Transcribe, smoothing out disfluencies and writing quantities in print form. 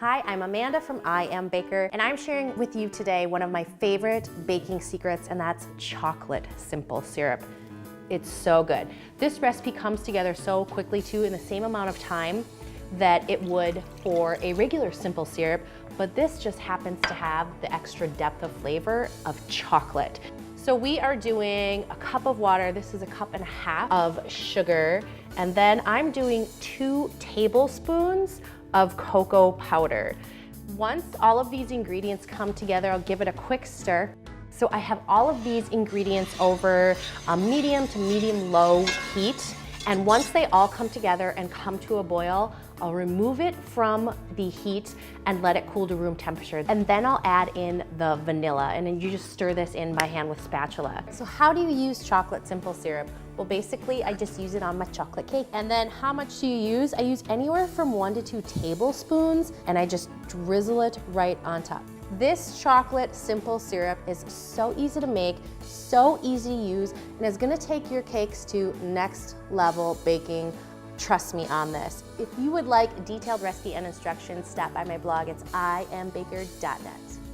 Hi, I'm Amanda from I Am Baker, and I'm sharing with you today one of my favorite baking secrets, and that's chocolate simple syrup. It's so good. This recipe comes together so quickly too, in the same amount of time that it would for a regular simple syrup, but this just happens to have the extra depth of flavor of chocolate. So we are doing a cup of water. This is a cup and a half of sugar, and then I'm doing 2 tablespoons of cocoa powder. Once all of these ingredients come together, I'll give it a quick stir. So I have all of these ingredients over a medium to medium-low heat, and once they all come together and come to a boil, I'll remove it from the heat and let it cool to room temperature. And then I'll add in the vanilla, and then you just stir this in by hand with spatula. So how do you use chocolate simple syrup? Well, basically, I just use it on my chocolate cake. And then how much do you use? I use anywhere from 1 to 2 tablespoons, and I just drizzle it right on top. This chocolate simple syrup is so easy to make, so easy to use, and it's gonna take your cakes to next level baking. Trust me on this. If you would like a detailed recipe and instructions, stop by my blog. It's iambaker.net.